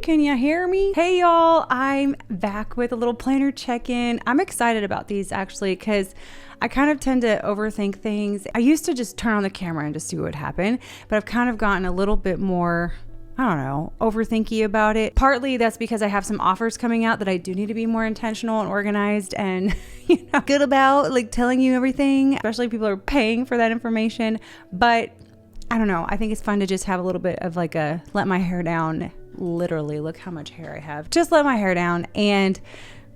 can you hear me? Hey y'all, I'm back with a little planner check-in. I'm excited about these actually because I kind of tend to overthink things. I used to just turn on the camera and just see what would happen, but I've kind of gotten a little bit more, I don't know, overthinky about it. Partly that's because I have some offers coming out that I do need to be more intentional and organized and good about, like telling you everything, especially if people are paying for that information. But I don't know, I think it's fun to just have a little bit of like a let my hair down, literally look how much hair I have. Just let my hair down and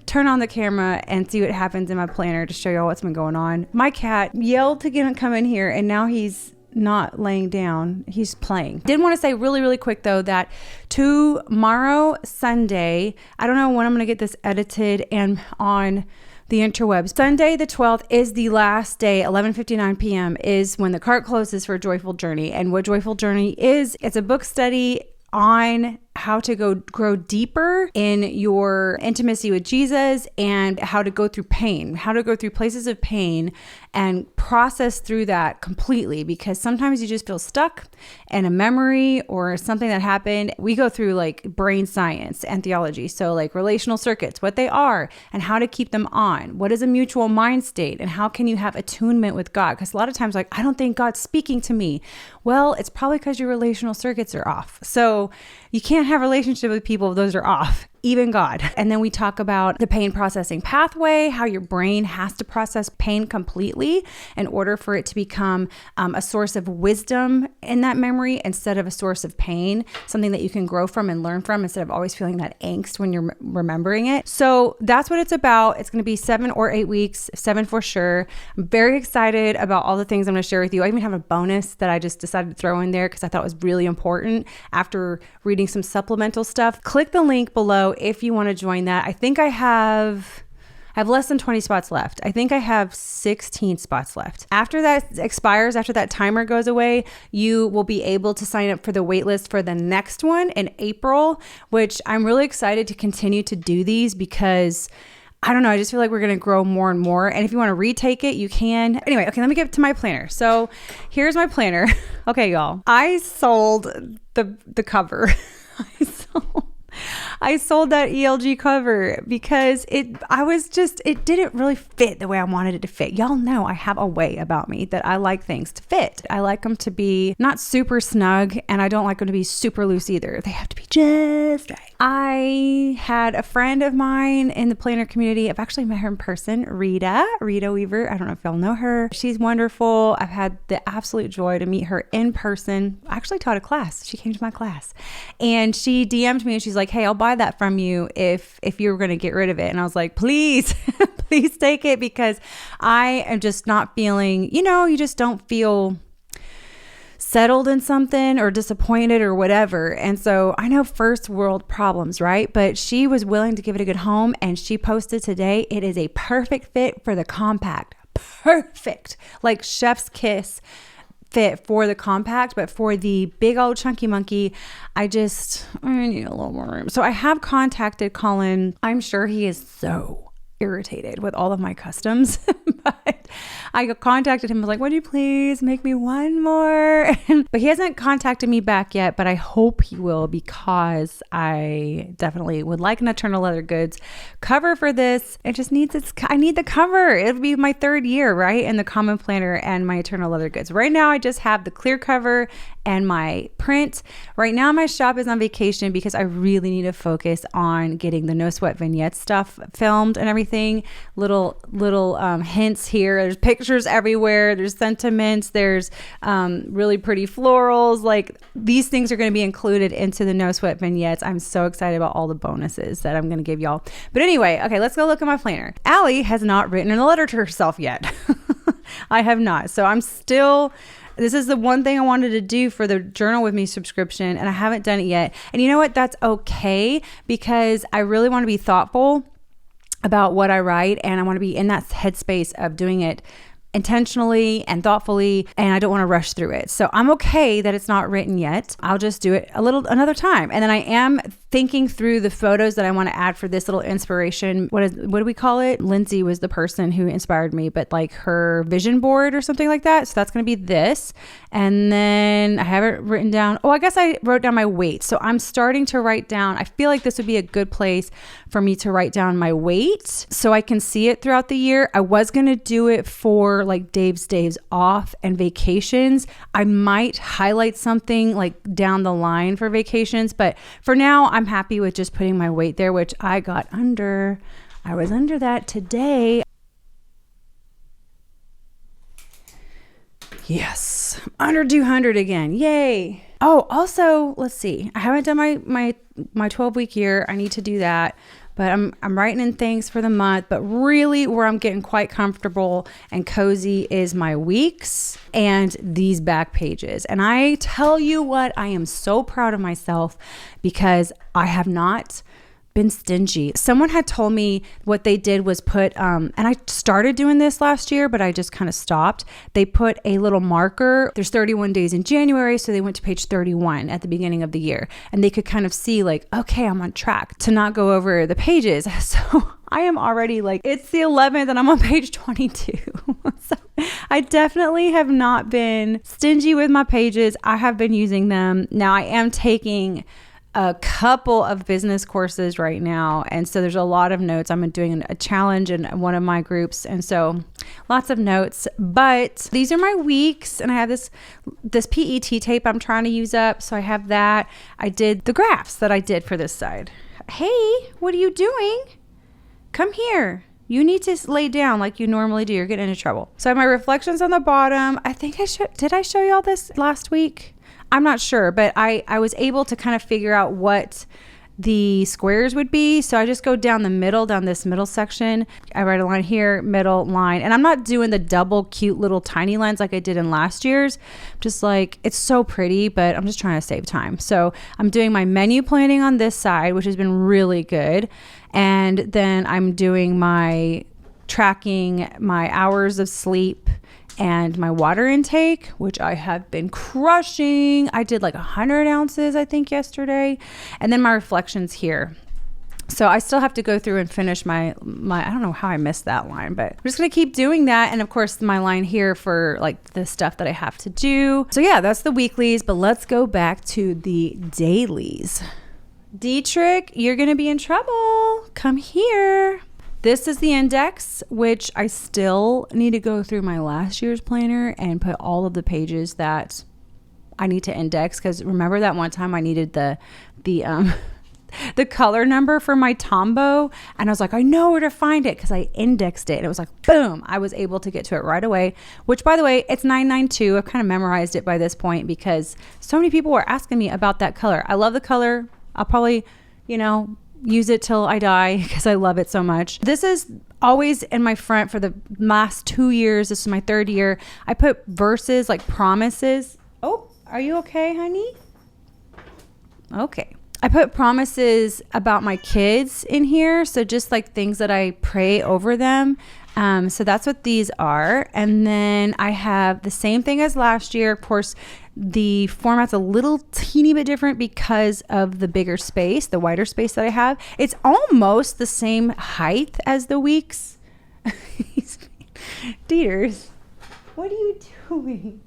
turn on the camera and see what happens in my planner to show y'all what's been going on. My cat yelled to come in here and now he's not laying down, he's playing. Did want to say really quick though that tomorrow, Sunday, I don't know when I'm gonna get this edited and on the interwebs. Sunday the 12th is the last day. 11:59 p.m. is when the cart closes for Joyful Journey. And what Joyful Journey is, it's a book study on how to grow deeper in your intimacy with Jesus and how to go through pain, how to go through places of pain and process through that completely, because sometimes you just feel stuck in a memory or something that happened. We go through like brain science and theology. So like relational circuits, what they are and how to keep them on. What is a mutual mind state and how can you have attunement with God? Because a lot of times like, I don't think God's speaking to me. Well, it's probably because your relational circuits are off. So you can't have a relationship with people if those are off, even God. And then we talk about the pain processing pathway, how your brain has to process pain completely in order for it to become a source of wisdom in that memory instead of a source of pain, something that you can grow from and learn from instead of always feeling that angst when you're remembering it. So that's what it's about. It's going to be 7 or 8 weeks, 7 for sure. I'm very excited about all the things I'm going to share with you. I even have a bonus that I just decided to throw in there because I thought was really important after reading some supplemental stuff. Click the link below if you want to join that. I think I have less than 20 spots left. I think I have 16 spots left. After that expires, after that timer goes away, you will be able to sign up for the waitlist for the next one in April, which I'm really excited to continue to do these because I don't know, I just feel like we're going to grow more and more. And if you want to retake it, you can. Anyway, okay, let me get to my planner. So here's my planner. Okay, y'all. I sold the cover. I sold that ELG cover because it didn't really fit the way I wanted it to fit. Y'all know I have a way about me that I like things to fit. I like them to be not super snug and I don't like them to be super loose either. They have to be just right. I had a friend of mine in the planner community. I've actually met her in person, Rita Weaver. I don't know if y'all know her. She's wonderful. I've had the absolute joy to meet her in person. I actually taught a class. She came to my class and she DM'd me and she's like, hey, I'll buy that from you if you're going to get rid of it. And I was like, please, please take it because I am just not feeling, you just don't feel settled in something or disappointed or whatever. And so I know first world problems, right? But she was willing to give it a good home and she posted today, it is a perfect fit for the compact. Perfect. Like chef's kiss fit for the compact, but for the big old chunky monkey, I need a little more room. So I have contacted Colin. I'm sure he is so irritated with all of my customs, but I contacted him. I was like, would you please make me one more? But he hasn't contacted me back yet, but I hope he will because I definitely would like an Eternal Leather Goods cover for this. It just needs I need the cover. It'll be my 3rd year, right? In the Common Planner and my Eternal Leather Goods. Right now, I just have the clear cover and my print. Right now, my shop is on vacation because I really need to focus on getting the No Sweat Vignettes stuff filmed and everything. Little hints here. There's pictures everywhere. There's sentiments. There's really pretty florals. Like these things are going to be included into the No Sweat Vignettes. I'm so excited about all the bonuses that I'm going to give y'all. But anyway, okay, let's go look at my planner. Allie has not written a letter to herself yet. I have not. So I'm still... This is the one thing I wanted to do for the Journal With Me subscription, and I haven't done it yet. And you know what? That's okay because I really want to be thoughtful about what I write, and I want to be in that headspace of doing it intentionally and thoughtfully, and I don't want to rush through it. So I'm okay that it's not written yet. I'll just do it another time. And then I am thinking through the photos that I want to add for this little inspiration. What do we call it? Lindsey was the person who inspired me, but like her vision board or something like that. So that's going to be this. And then I have it written down. Oh, I guess I wrote down my weight. So I'm starting to write down. I feel like this would be a good place for me to write down my weight so I can see it throughout the year. I was going to do it for like Dave's days off and vacations. I might highlight something like down the line for vacations, but for now I'm happy with just putting my weight there, which I got under. I was under that today. Yes, under 200 again. Yay. Oh, also, let's see. I haven't done my 12-week year. I need to do that. But I'm writing in things for the month, but really where I'm getting quite comfortable and cozy is my weeks and these back pages. And I tell you what, I am so proud of myself because I have not been stingy. Someone had told me what they did was put, and I started doing this last year, but I just kind of stopped. They put a little marker. There's 31 days in January. So they went to page 31 at the beginning of the year and they could kind of see like, okay, I'm on track to not go over the pages. So I am already like, it's the 11th and I'm on page 22. So I definitely have not been stingy with my pages. I have been using them. Now I am taking a couple of business courses right now. And so there's a lot of notes. I'm doing a challenge in one of my groups. And so lots of notes, but these are my weeks. And I have this PET tape I'm trying to use up. So I have that. I did the graphs that I did for this side. Hey, what are you doing? Come here. You need to lay down like you normally do. You're getting into trouble. So I have my reflections on the bottom. I think did I show y'all this last week? I'm not sure, but I was able to kind of figure out what the squares would be. So I just go down the middle, down this middle section. I write a line here, middle line. And I'm not doing the double cute little tiny lines like I did in last year's. Just like, it's so pretty, but I'm just trying to save time. So I'm doing my menu planning on this side, which has been really good. And then I'm doing my tracking my hours of sleep and my water intake, which I have been crushing. I did like 100 ounces, I think, yesterday. And then my reflections here. So I still have to go through and finish my I don't know how I missed that line, but I'm just going to keep doing that. And of course, my line here for like the stuff that I have to do. So yeah, that's the weeklies, but let's go back to the dailies. Dietrich, you're going to be in trouble. Come here. This is the index, which I still need to go through my last year's planner and put all of the pages that I need to index. Because remember that one time I needed the color number for my Tombow, and I was like, I know where to find it because I indexed it. And it was like, boom, I was able to get to it right away. Which, by the way, it's 992. I've kind of memorized it by this point because so many people were asking me about that color. I love the color. I'll probably, use it till I die because I love it so much. This is always in my front for the last 2 years. This is my third year. I put verses like promises. Oh, are you okay, honey? Okay. I put promises about my kids in here. So just like things that I pray over them. So that's what these are. And then I have the same thing as last year. Of course, the format's a little teeny bit different because of the bigger space, the wider space that I have. It's almost the same height as the weeks. Dieters, what are you doing?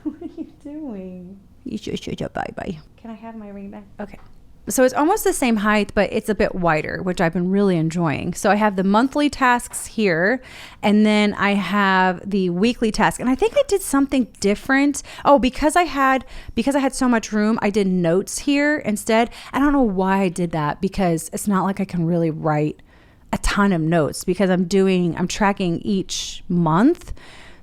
What are you doing? You should bye. Can I have my ring back? Okay. So it's almost the same height, but it's a bit wider, which I've been really enjoying. So I have the monthly tasks here, and then I have the weekly task. And I think I did something different. Oh, because I had so much room, I did notes here instead. I don't know why I did that because it's not like I can really write a ton of notes because I'm tracking each month.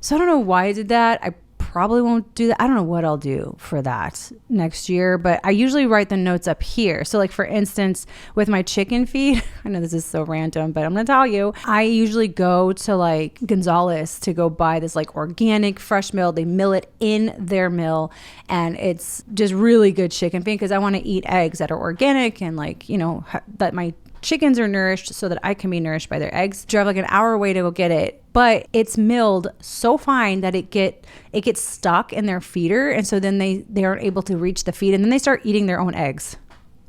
So I don't know why I did that. I probably won't do that. I don't know what I'll do for that next year, but I usually write the notes up here. So like for instance, with my chicken feed, I know this is so random, but I'm going to tell you, I usually go to like Gonzalez to go buy this like organic fresh mill. They mill it in their mill and it's just really good chicken feed because I want to eat eggs that are organic and like, that my chickens are nourished so that I can be nourished by their eggs. Drive like an hour away to go get it, but it's milled so fine that it gets stuck in their feeder, and so then they aren't able to reach the feed, and then they start eating their own eggs.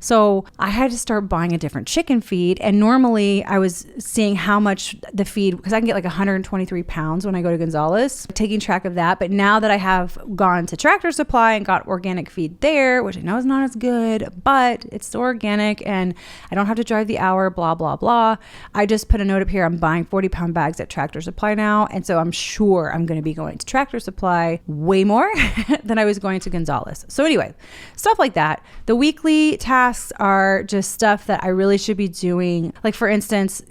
So I had to start buying a different chicken feed. And normally I was seeing how much the feed, because I can get like 123 pounds when I go to Gonzalez, taking track of that. But now that I have gone to Tractor Supply and got organic feed there, which I know is not as good, but it's still organic and I don't have to drive the hour, blah, blah, blah. I just put a note up here. I'm buying 40-pound bags at Tractor Supply now. And so I'm sure I'm going to be going to Tractor Supply way more than I was going to Gonzalez. So anyway, stuff like that. The weekly tasks are just stuff that I really should be doing. Like for instance,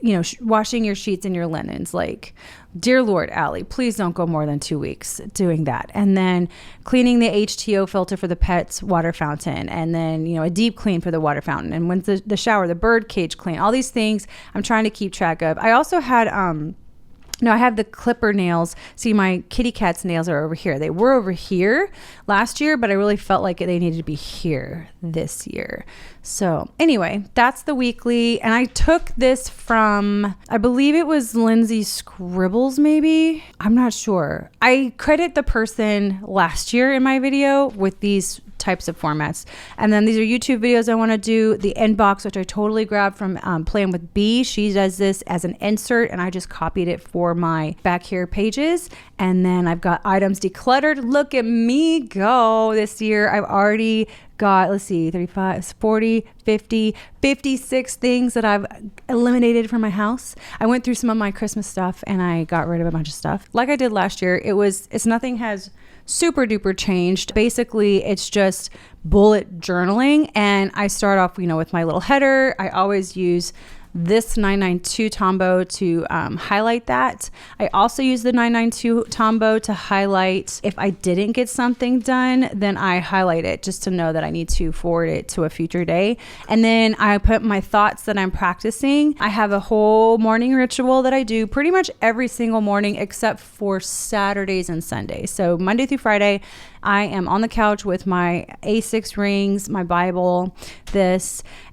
washing your sheets and your linens. Like, dear Lord, Allie, please don't go more than 2 weeks doing that. And then cleaning the HTO filter for the pet's water fountain. And then, a deep clean for the water fountain. And when's the shower, the bird cage clean, all these things I'm trying to keep track of. I also had, I have the clipper nails. See, my kitty cat's nails are over here. They were over here last year, but I really felt like they needed to be here this year. So anyway, that's the weekly. And I took this from, I believe it was Lindsey Scribbles, maybe. I'm not sure. I credit the person last year in my video with these types of formats. And then these are YouTube videos I want to do. The inbox, which I totally grabbed from Playing with B. She does this as an insert and I just copied it for my back here pages. And then I've got items decluttered. Look at me go this year. I've already got, 35, 40, 50, 56 things that I've eliminated from my house. I went through some of my Christmas stuff and I got rid of a bunch of stuff. Like I did last year. It's nothing has super duper changed. Basically, it's just bullet journaling. And I start off, with my little header. I always use this 992 Tombow to highlight that. I also use the 992 Tombow to highlight if I didn't get something done, then I highlight it just to know that I need to forward it to a future day. And then I put my thoughts that I'm practicing. I have a whole morning ritual that I do pretty much every single morning except for Saturdays and Sundays. So Monday through Friday, I am on the couch with my A6 rings, my Bible,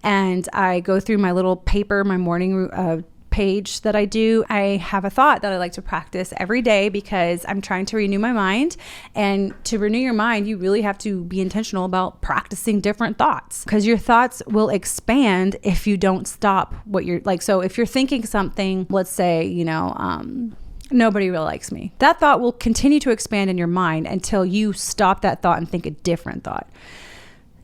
and I go through my little paper, my morning page that I do. I have a thought that I like to practice every day because I'm trying to renew my mind. And to renew your mind, you really have to be intentional about practicing different thoughts because your thoughts will expand if you don't stop what you're like. So if you're thinking something, let's say, nobody really likes me. That thought will continue to expand in your mind until you stop that thought and think a different thought.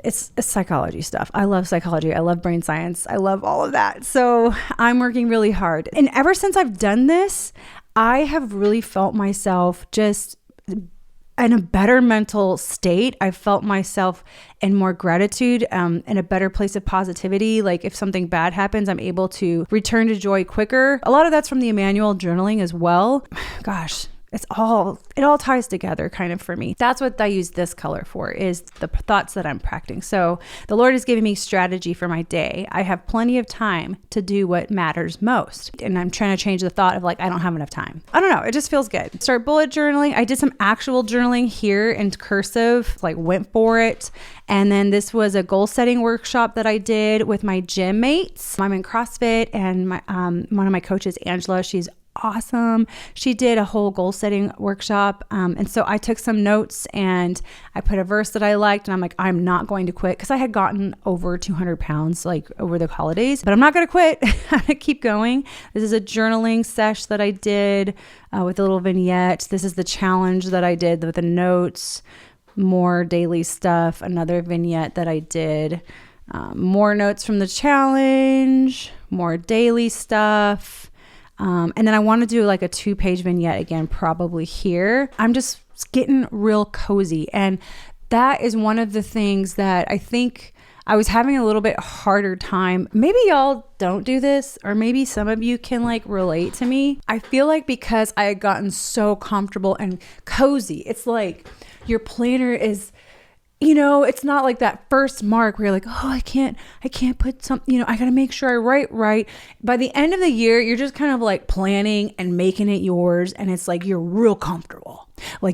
It's psychology stuff. I love psychology. I love brain science. I love all of that. So I'm working really hard. And ever since I've done this, I have really felt myself just in a better mental state. I felt myself in more gratitude, in a better place of positivity. Like if something bad happens, I'm able to return to joy quicker. A lot of that's from the Emmanuel journaling as well. Gosh, it all ties together kind of for me. That's what I use this color for, is the thoughts that I'm practicing. So the Lord is giving me strategy for my day. I have plenty of time to do what matters most. And I'm trying to change the thought of I don't have enough time. I don't know. It just feels good. Start bullet journaling. I did some actual journaling here in cursive, went for it. And then this was a goal setting workshop that I did with my gym mates. I'm in CrossFit and my one of my coaches, Angela, she's awesome. She did a whole goal setting workshop. And so I took some notes and I put a verse that I liked and I'm like, I'm not going to quit because I had gotten over 200 pounds over the holidays, but I'm not going to quit. I'm going to keep going. This is a journaling sesh that I did with a little vignette. This is the challenge that I did with the notes, more daily stuff, another vignette that I did, more notes from the challenge, more daily stuff. And then I want to do a 2-page vignette again, probably here. I'm just getting real cozy. And that is one of the things that I think I was having a little bit harder time. Maybe y'all don't do this, or maybe some of you can relate to me. I feel like because I had gotten so comfortable and cozy, it's your planner is, it's not that first mark where you're I can't put something, I got to make sure I write right. By the end of the year, you're just kind of planning and making it yours. And it's you're real comfortable.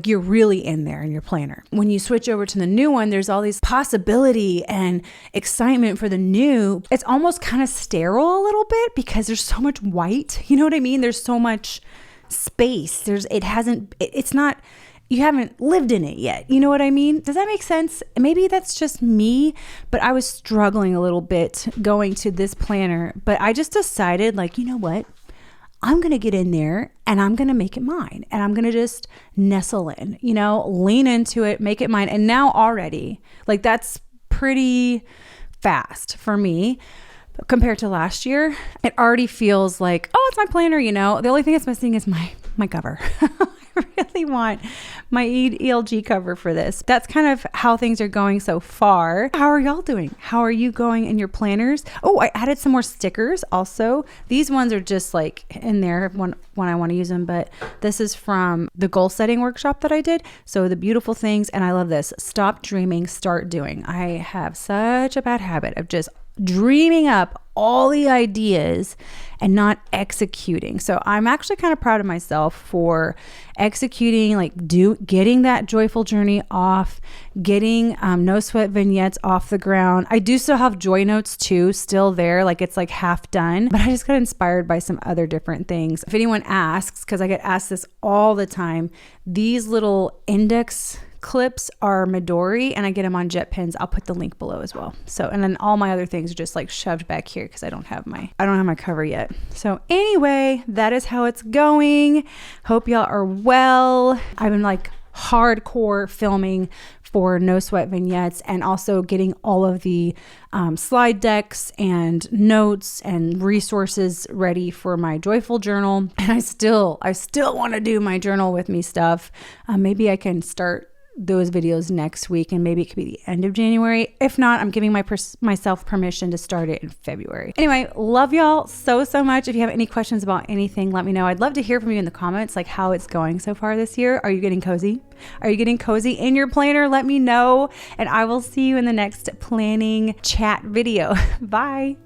You're really in there in your planner. When you switch over to the new one, there's all these possibility and excitement for the new. It's almost kind of sterile a little bit because there's so much white. You know what I mean? There's so much space. It's not you haven't lived in it yet. You know what I mean? Does that make sense? Maybe that's just me, but I was struggling a little bit going to this planner, but I just decided, like, you know what? I'm going to get in there and I'm going to make it mine, and I'm going to just nestle in, you know, lean into it, make it mine. And now already, like, that's pretty fast for me compared to last year. It already feels like, oh, it's my planner, you know. The only thing that's missing is my cover. I really want my ELG cover for this. That's kind of how things are going so far. How are y'all doing? How are you going in your planners? Oh, I added some more stickers also. These ones are just like in there when I want to use them, but this is from the goal setting workshop that I did. So the beautiful things, and I love this: stop dreaming, start doing. I have such a bad habit of just dreaming up all the ideas and not executing. So I'm actually kind of proud of myself for executing, like getting that joyful journey off, getting no sweat vignettes off the ground. I do still have joy notes too, still there, like it's like half done, but I just got inspired by some other different things. If anyone asks, because I get asked this all the time, these little index clips are Midori, and I get them on jet pins. I'll put the link below as well. So, and then all my other things are just like shoved back here because I don't have my cover yet. So anyway, that is how it's going. Hope y'all are well. I've been like hardcore filming for No Sweat Vignettes, and also getting all of the slide decks and notes and resources ready for my joyful journal. And I still want to do my journal with me stuff. Maybe I can start those videos next week, and maybe it could be the end of January. If not, I'm giving myself permission to start it in February. Anyway, love y'all so much. If you have any questions about anything, let me know. I'd love to hear from you in the comments, like how it's going so far this year. Are you getting cozy? Are you getting cozy in your planner? Let me know, and I will see you in the next planning chat video. Bye.